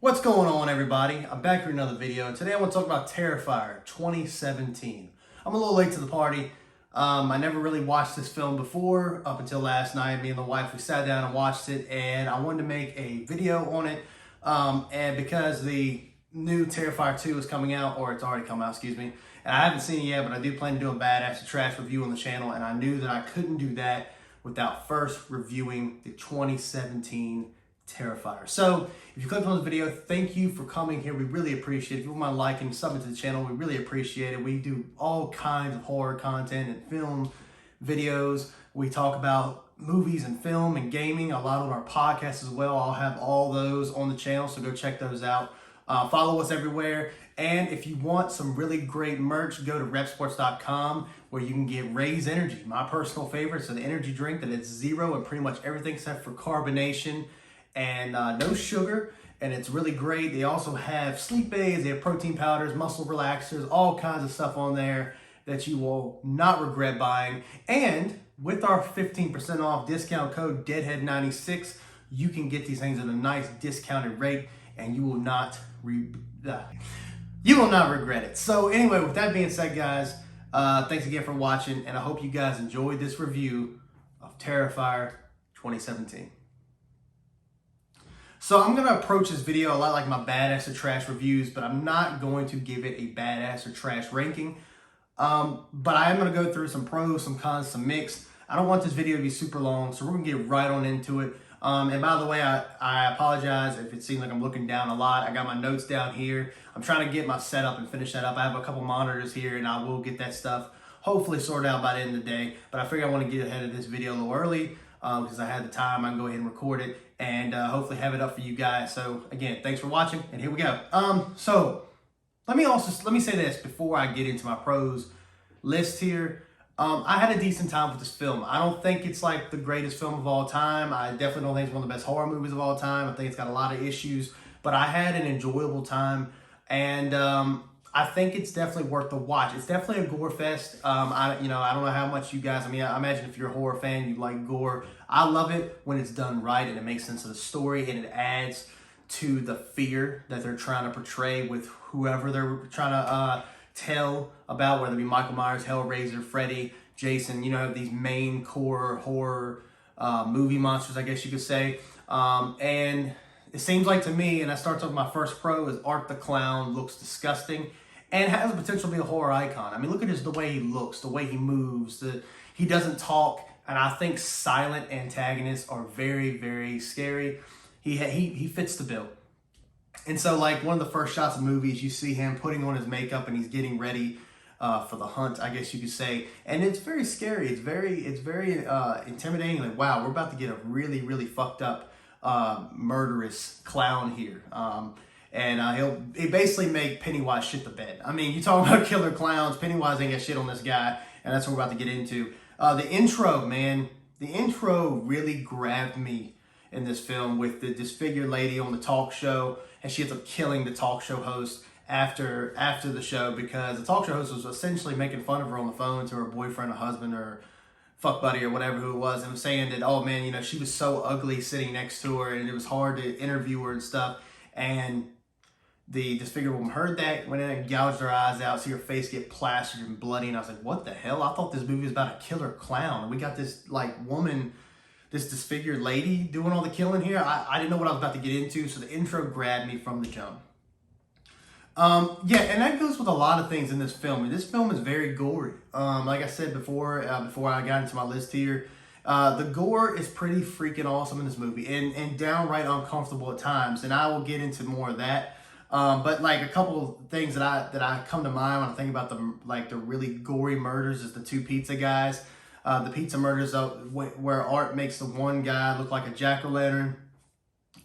What's going on, everybody? I'm back with another video, and today I want to talk about Terrifier 2017. I'm a little late to the party. I never really watched this film before up until last night. Me and the wife, we sat down and watched it, and I wanted to make a video on it. And because the new Terrifier 2 is coming out, or it's already come out, excuse me, and I haven't seen it yet, but I do plan to do a badass trash review on the channel, and I knew that I couldn't do that without first reviewing the 2017 Terrifier. So if you clicked on this video, thank you for coming here. We really appreciate it. If you wouldn't mind liking, subbing to the channel, we really appreciate it. We do all kinds of horror content and film videos. We talk about movies and film and gaming, a lot on our podcasts as well. I'll have all those on the channel, so go check those out. Follow us everywhere. And if you want some really great merch, go to repsports.com where you can get RAZE Energy, my personal favorite. It's an energy drink that it's zero and pretty much everything except for carbonation and no sugar, and it's really great. They also have sleep aids, they have protein powders, muscle relaxers, all kinds of stuff on there that you will not regret buying. And with our 15% off discount code Deadhead96, you can get these things at a nice discounted rate, and you will not regret it. So anyway, with that being said, guys, thanks again for watching, and I hope you guys enjoyed this review of Terrifier 2017. So I'm going to approach this video a lot like my badass or trash reviews, but I'm not going to give it a badass or trash ranking. But I am going to go through some pros, some cons, some mixed. I don't want this video to be super long, so we're going to get right on into it. And by the way, I apologize if it seems like I'm looking down a lot. I got my notes down here. I'm trying to get my setup and finish that up. I have a couple monitors here, and I will get that stuff hopefully sorted out by the end of the day. But I figure I want to get ahead of this video a little early. Because I had the time, I can go ahead and record it and hopefully have it up for you guys. So again, thanks for watching, and here we go. So let me say this before I get into my pros list here. I had a decent time with this film. I don't think it's like the greatest film of all time. I definitely don't think it's one of the best horror movies of all time. I think it's got a lot of issues, but I had an enjoyable time, and I think it's definitely worth the watch. It's definitely a gore fest. I don't know how much you guys, I imagine if you're a horror fan, you like gore. I love it when it's done right and it makes sense of the story and it adds to the fear that they're trying to portray with whoever they're trying to tell about, whether it be Michael Myers, Hellraiser, Freddy, Jason, these main core horror movie monsters, I guess you could say. And it seems like to me, and I start talking my first pro, is Art the Clown looks disgusting and has the potential to be a horror icon. I mean, look at the way he looks, the way he moves, he doesn't talk, and I think silent antagonists are very, very scary. He fits the bill. And so, like, one of the first shots of movies, you see him putting on his makeup and he's getting ready for the hunt, I guess you could say. And it's very scary. It's very intimidating. Like, wow, we're about to get a really, really fucked up murderous clown here. And he'll basically make Pennywise shit the bed. I mean, you talk about killer clowns, Pennywise ain't got shit on this guy, and that's what we're about to get into. The intro, man, the intro really grabbed me in this film with the disfigured lady on the talk show, and she ends up killing the talk show host after the show, because the talk show host was essentially making fun of her on the phone to her boyfriend or husband or fuck buddy or whatever who it was, and was saying that, oh man, she was so ugly sitting next to her and it was hard to interview her and stuff. And the disfigured woman heard that, went in and gouged her eyes out, see her face get plastered and bloody, and I was like, what the hell? I thought this movie was about a killer clown. We got this woman, this disfigured lady doing all the killing here. I didn't know what I was about to get into, so the intro grabbed me from the jump. Yeah, and that goes with a lot of things in this film. This film is very gory. Like I said before I got into my list here, the gore is pretty freaking awesome in this movie, and downright uncomfortable at times, and I will get into more of that. But like a couple of things that I come to mind when I think about the really gory murders is the two pizza guys. The pizza murders where Art makes the one guy look like a jack-o'-lantern,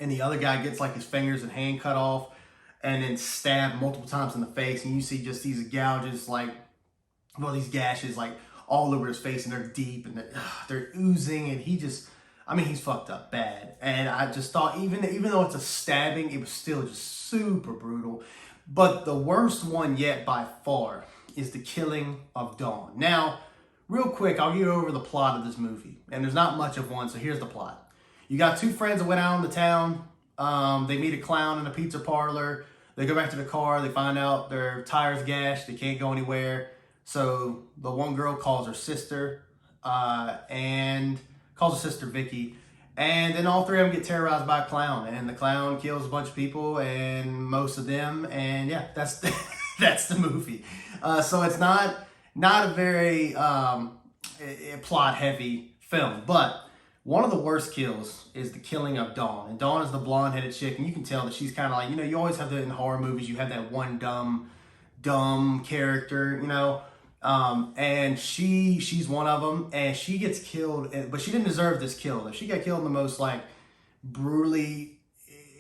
and the other guy gets like his fingers and hand cut off and then stabbed multiple times in the face, and you see just these gouges, these gashes all over his face, and they're deep and they're oozing, and he's fucked up bad. And I just thought, even though it's a stabbing, it was still just super brutal. But the worst one yet by far is the killing of Dawn. Now, real quick, I'll get over the plot of this movie. And there's not much of one, so here's the plot. You got two friends that went out in the town They meet a clown in a pizza parlor. They go back to the car. They find out their tire's gashed. They can't go anywhere. So the one girl calls her sister and calls her sister Vicky. And then all three of them get terrorized by a clown. And the clown kills a bunch of people and most of them. And yeah, that's that's the movie. So it's not a very plot-heavy film. But one of the worst kills is the killing of Dawn. And Dawn is the blonde-headed chick. And you can tell that she's kind of like, you know, you always have that in horror movies. You have that one dumb character, you know. And she's one of them, and she gets killed, but she didn't deserve this kill. She got killed in the most like brutally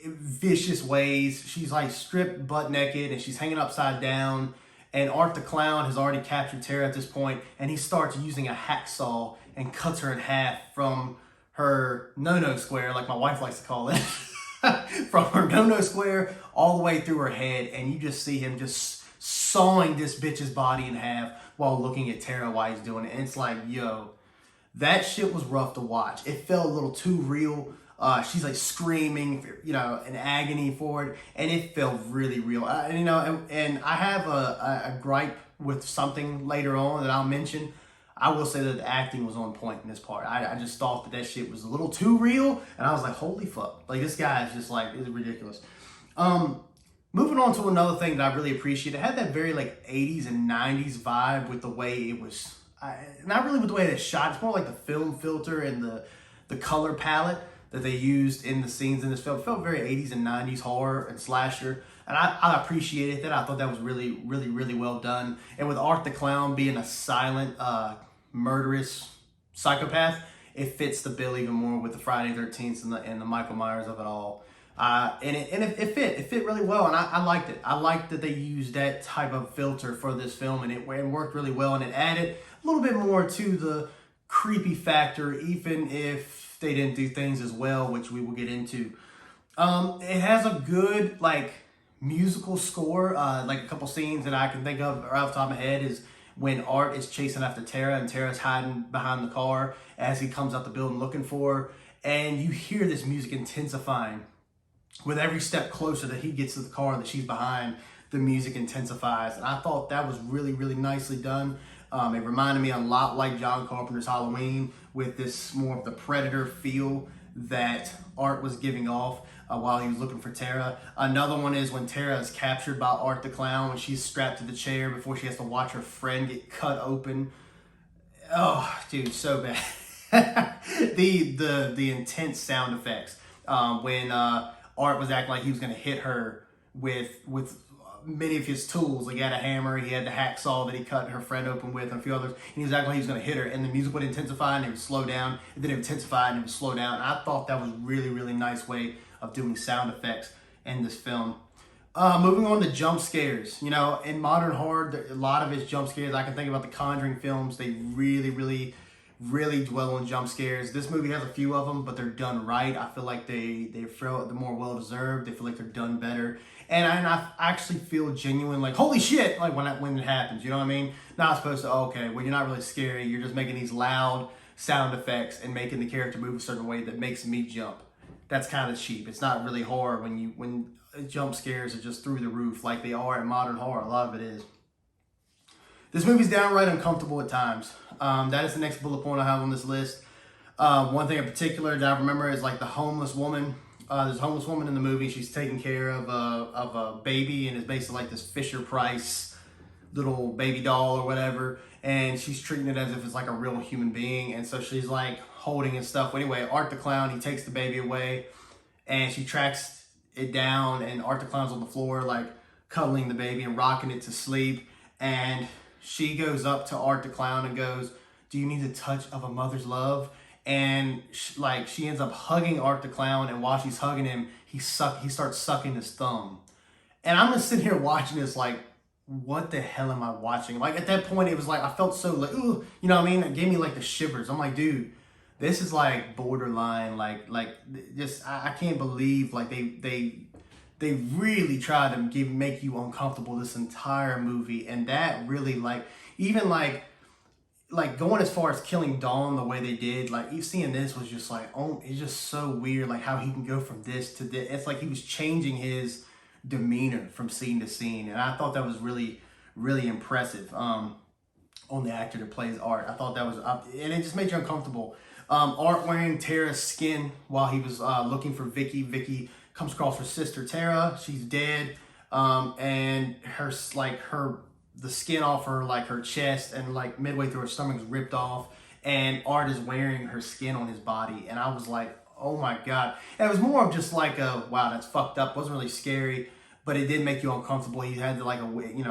vicious ways. She's like stripped butt naked and she's hanging upside down, and Art the Clown has already captured Tara at this point, and he starts using a hacksaw and cuts her in half from her no-no square, like my wife likes to call it, from her no-no square all the way through her head, and you just see him just sawing this bitch's body in half while looking at Tara while he's doing it. And it's like, yo, that shit was rough to watch. It felt a little too real. She's like screaming, you know, in agony for it, and it felt really real. You know, and I have a gripe with something later on that I'll mention. I will say that the acting was on point in this part. I just thought that shit was a little too real, and I was like, holy fuck. Like, this guy is just like, it's ridiculous. Moving on to another thing that I really appreciate. It had that very like 80s and 90s vibe with the way it was, not really with the way it's shot. It's more like the film filter and the color palette that they used in the scenes in this film. It felt very 80s and 90s horror and slasher. And I appreciated that. I thought that was really, really, really well done. And with Art the Clown being a silent, murderous psychopath, it fits the bill even more with the Friday 13th and the Michael Myers of it all. And it fit really well, and I liked it. I liked that they used that type of filter for this film, and it worked really well, and it added a little bit more to the creepy factor, even if they didn't do things as well, which we will get into. It has a good like musical score, like a couple scenes that I can think of right off the top of my head is when Art is chasing after Tara, and Tara's hiding behind the car as he comes out the building looking for her, and you hear this music intensifying. With every step closer that he gets to the car that she's behind, the music intensifies. And I thought that was really, really nicely done. It reminded me a lot like John Carpenter's Halloween, with this more of the Predator feel that Art was giving off while he was looking for Tara. Another one is when Tara is captured by Art the Clown, when she's strapped to the chair before she has to watch her friend get cut open. Oh, dude, so bad. the intense sound effects when Art was acting like he was going to hit her with many of his tools. Like he had a hammer, he had the hacksaw that he cut her friend open with, and a few others. And he was acting like he was going to hit her, and the music would intensify and it would slow down, and then it would intensify and it would slow down. And I thought that was really, really nice way of doing sound effects in this film. Moving on to jump scares. You know, in modern horror, a lot of it's jump scares. I can think about the Conjuring films. They really, really dwell on jump scares. This movie has a few of them, but they're done right. I feel like they're more well deserved. They feel like they're done better, and I actually feel genuine, like holy shit, like when it happens. You know what I mean? Not supposed to. Okay, well you're not really scary. You're just making these loud sound effects and making the character move a certain way that makes me jump. That's kind of cheap. It's not really horror when jump scares are just through the roof like they are in modern horror. A lot of it is. This movie's downright uncomfortable at times. That is the next bullet point I have on this list. One thing in particular that I remember is like the homeless woman. There's a homeless woman in the movie. She's taking care of a baby, and it's basically like this Fisher-Price little baby doll or whatever. And she's treating it as if it's like a real human being. And so she's like holding and stuff. But anyway, Art the Clown, he takes the baby away, and she tracks it down, and Art the Clown's on the floor like cuddling the baby and rocking it to sleep. And she goes up to Art the Clown and goes, "Do you need the touch of a mother's love?" And she ends up hugging Art the Clown, and while she's hugging him, he starts sucking his thumb. And I'm just sitting here watching this like, what the hell am I watching? Like at that point, it was like I felt so like, ooh, you know what I mean? It gave me like the shivers. I'm like, dude, this is like borderline, like just I can't believe like they really tried to make you uncomfortable this entire movie, and that really like even like like going as far as killing Dawn the way they did, like you seeing this was just like, oh, it's just so weird, like how he can go from this to this. It's like he was changing his demeanor from scene to scene, and I thought that was really, really impressive. On the actor that plays Art, I thought that was, and it just made you uncomfortable. Art wearing Tara's skin while he was looking for Vicky. Vicky comes across her sister Tara. She's dead, and the skin off her, like her chest and like midway through her stomach is ripped off, and Art is wearing her skin on his body, and I was like, oh my god. And it was more of just like a, wow, that's fucked up. It wasn't really scary, but it did make you uncomfortable. He had like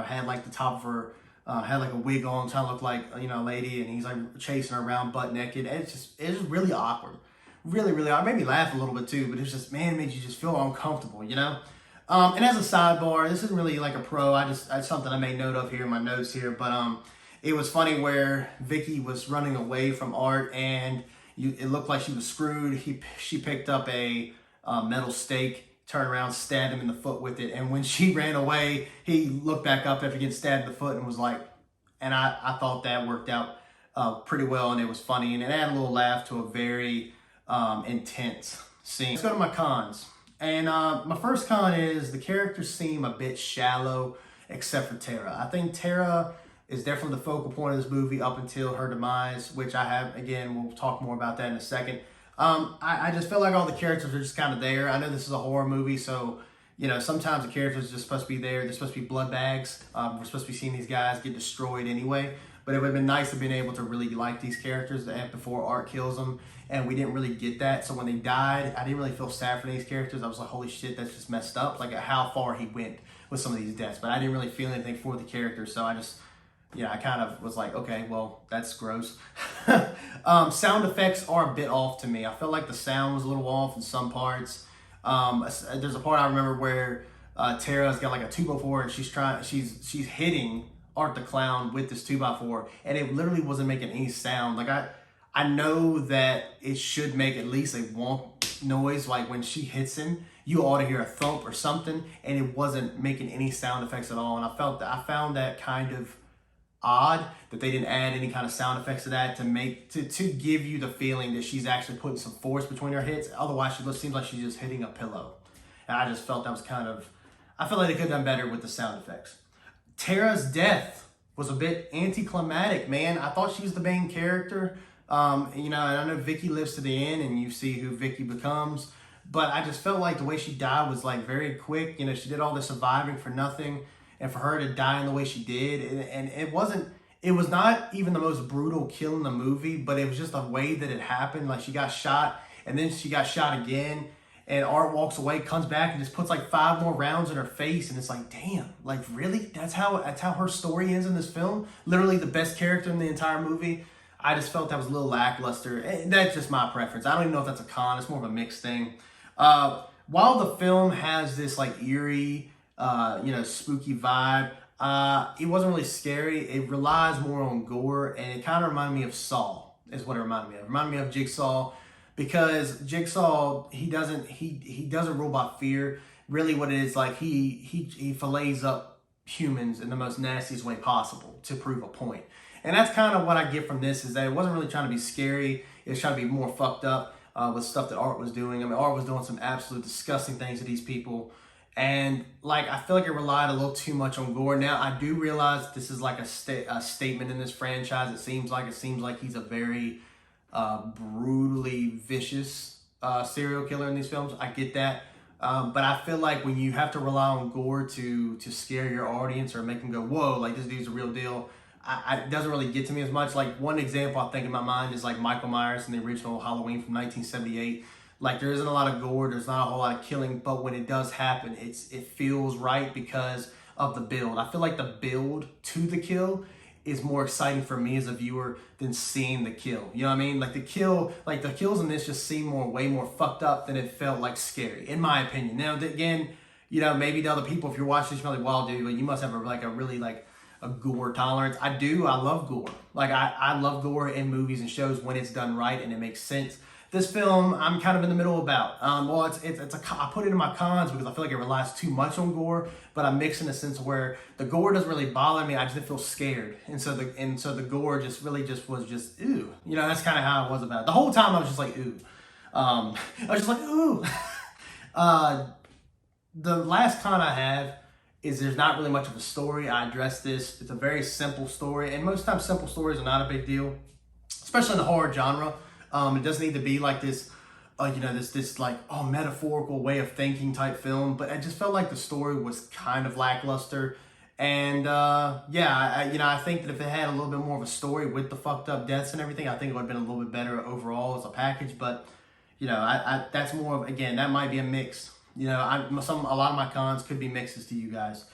had like the top of her, had like a wig on, trying to look like, a lady, and he's like chasing her around butt naked. And it's just really awkward. Really, really awkward. It made me laugh a little bit too, but it's just, man, it made you just feel uncomfortable, And as a sidebar, this isn't really like a pro. It's something I made note of here in my notes here, but it was funny where Vicky was running away from Art, and it looked like she was screwed. She picked up a metal stake, turned around, stabbed him in the foot with it, and when she ran away, he looked back up after getting stabbed in the foot and was like, and I thought that worked out pretty well, and it was funny, and it added a little laugh to a very intense scene. Let's go to my cons. And my first con is the characters seem a bit shallow, except for Tara. I think Tara is definitely the focal point of this movie up until her demise, which we'll talk more about that in a second. I just feel like all the characters are just kind of there. I know this is a horror movie, so, sometimes the characters are just supposed to be there. They're supposed to be blood bags. We're supposed to be seeing these guys get destroyed anyway. But it would have been nice to have been able to really like these characters before Art kills them. And we didn't really get that. So when they died, I didn't really feel sad for these characters. I was like, holy shit, that's just messed up. Like how far he went with some of these deaths. But I didn't really feel anything for the characters. So I just, I kind of was like, okay, well, that's gross. Sound effects are a bit off to me. I felt like the sound was a little off in some parts. There's a part I remember where Tara's got like a 2x4 and she's hitting Art the Clown with this 2x4, and it literally wasn't making any sound. Like I know that it should make at least a wonk noise, like when she hits him, you ought to hear a thump or something, and it wasn't making any sound effects at all. And I found that kind of odd that they didn't add any kind of sound effects to that to give you the feeling that she's actually putting some force between her hits. Otherwise, she seems like she's just hitting a pillow. And I just felt that was I feel like they could have done better with the sound effects. Tara's death was a bit anticlimactic, man. I thought she was the main character. And I know Vicky lives to the end, and you see who Vicky becomes. But I just felt like the way she died was like very quick. She did all the surviving for nothing, and for her to die in the way she did, and it was not even the most brutal kill in the movie, but it was just the way that it happened. Like she got shot, and then she got shot again. And Art walks away, comes back, and just puts like 5 more rounds in her face. And it's like, damn, like really? That's how her story ends in this film? Literally the best character in the entire movie. I just felt that was a little lackluster. And that's just my preference. I don't even know if that's a con. It's more of a mixed thing. While the film has this like eerie, spooky vibe, it wasn't really scary. It relies more on gore, and it kind of reminded me of Saw, is what it reminded me of. It reminded me of Jigsaw. Because Jigsaw, he doesn't rule by fear. Really what it is, like he fillets up humans in the most nastiest way possible to prove a point. And that's kind of what I get from this, is that it wasn't really trying to be scary. It was trying to be more fucked up with stuff that Art was doing. I mean, Art was doing some absolute disgusting things to these people. And like, I feel like it relied a little too much on gore. Now, I do realize this is like a statement in this franchise. It seems like he's a very brutally vicious serial killer in these films. I get that. But I feel like when you have to rely on gore to scare your audience or make them go, whoa, like this dude's a real deal, it doesn't really get to me as much. Like one example I think in my mind is like Michael Myers in the original Halloween from 1978. Like there isn't a lot of gore, there's not a whole lot of killing, but when it does happen, it feels right because of the build. I feel like the build to the kill is more exciting for me as a viewer than seeing the kill. You know what I mean? Like the kills in this just seem way more fucked up than it felt like scary, in my opinion. Now, again, maybe to other people, if you're watching this, you're like, wow, dude, you must have a gore tolerance. I do. I love gore. Like I love gore in movies and shows when it's done right and it makes sense. This film, I'm kind of in the middle about. Well, I put it in my cons because I feel like it relies too much on gore, but I mix in a sense where the gore doesn't really bother me. I just didn't feel scared, and so the gore just really just was just ooh. You know, that's kind of how I was about it. The whole time I was just like ooh. I was just like ooh. The last con I have is there's not really much of a story. I addressed this. It's a very simple story, and most times simple stories are not a big deal, especially in the horror genre. It doesn't need to be like this, this like, metaphorical way of thinking type film. But I just felt like the story was kind of lackluster. And I think that if it had a little bit more of a story with the fucked up deaths and everything, I think it would have been a little bit better overall as a package. But that's more of, again, that might be a mix. A lot of my cons could be mixes to you guys.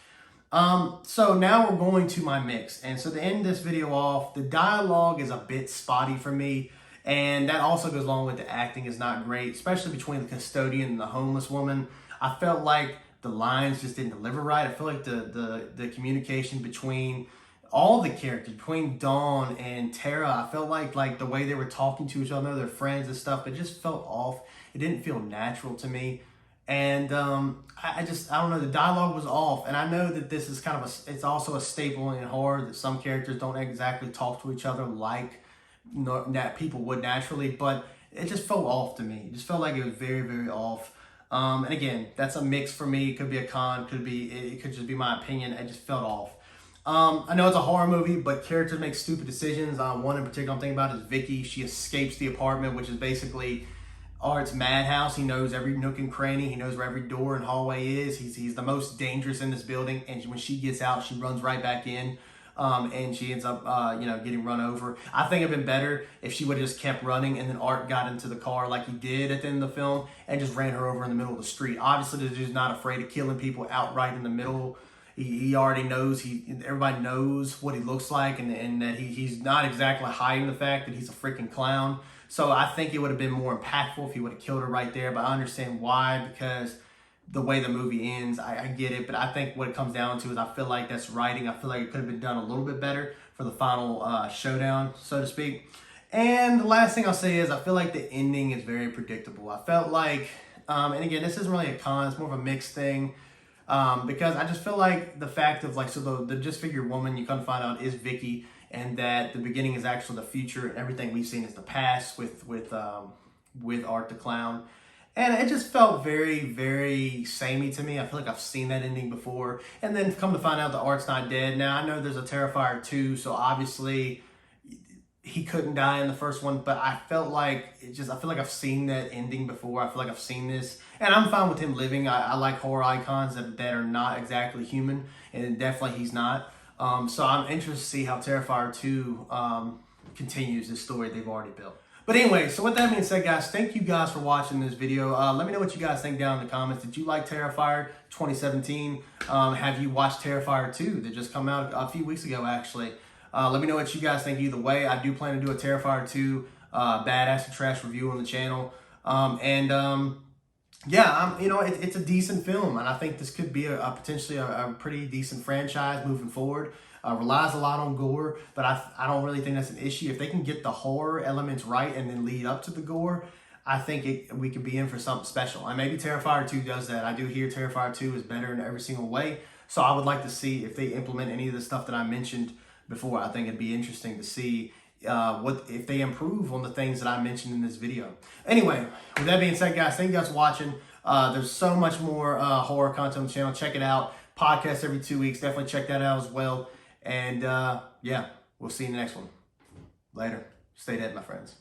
So now we're going to my mix. And so to end this video off, the dialogue is a bit spotty for me. And that also goes along with the acting is not great, especially between the custodian and the homeless woman. I felt like the lines just didn't deliver right. I feel like the communication between all the characters, between Dawn and Tara, I felt like the way they were talking to each other, their friends and stuff, it just felt off. It didn't feel natural to me. And I don't know, the dialogue was off. And I know that this is kind of it's also a staple in horror that some characters don't exactly talk to each other like that people would naturally, but it just felt off to me. It just felt like it was very, very off. And again, that's a mix for me. It could be a con, it could just be my opinion. It just felt off. I know it's a horror movie, but characters make stupid decisions. One in particular I'm thinking about is Vicky. She escapes the apartment, which is basically Art's madhouse. He knows every nook and cranny. He knows where every door and hallway is. He's the most dangerous in this building. And when she gets out, she runs right back in. And she ends up, getting run over. I think it'd been better if she would have just kept running and then Art got into the car like he did at the end of the film and just ran her over in the middle of the street. Obviously, the dude's not afraid of killing people outright in the middle. He already knows, everybody knows what he looks like, and that he's not exactly hiding the fact that he's a freaking clown. So I think it would have been more impactful if he would have killed her right there, but I understand why, because the way the movie ends, I get it, but I think what it comes down to is I feel like that's writing. I feel like it could have been done a little bit better for the final showdown, so to speak. And the last thing I'll say is I feel like the ending is very predictable. I felt like, and again, this isn't really a con, it's more of a mixed thing, because I just feel like the fact of the disfigured woman you come to find out is Vicky, and that the beginning is actually the future, and everything we've seen is the past with Art the Clown. And it just felt very, very samey to me. I feel like I've seen that ending before. And then come to find out the Art's not dead. Now, I know there's a Terrifier 2, so obviously he couldn't die in the first one, but I felt like I feel like I've seen that ending before. I feel like I've seen this. And I'm fine with him living. I like horror icons that are not exactly human, and definitely he's not. So I'm interested to see how Terrifier 2 continues this story they've already built. But anyway, so with that being said, guys, thank you guys for watching this video. Let me know what you guys think down in the comments. Did you like Terrifier 2017? Have you watched Terrifier 2 that just come out a few weeks ago, actually? Let me know what you guys think either way. I do plan to do a Terrifier 2 badass and trash review on the channel. It's a decent film, and I think this could be potentially a pretty decent franchise moving forward. Relies a lot on gore, but I don't really think that's an issue. If they can get the horror elements right and then lead up to the gore, I think we could be in for something special. And maybe Terrifier 2 does that. I do hear Terrifier 2 is better in every single way, so I would like to see if they implement any of the stuff that I mentioned before. I think it'd be interesting to see if they improve on the things that I mentioned in this video. Anyway, with that being said, guys, thank you guys for watching. There's so much more horror content on the channel. Check it out. Podcast every 2 weeks. Definitely check that out as well. And we'll see you in the next one. Later. Stay dead, my friends.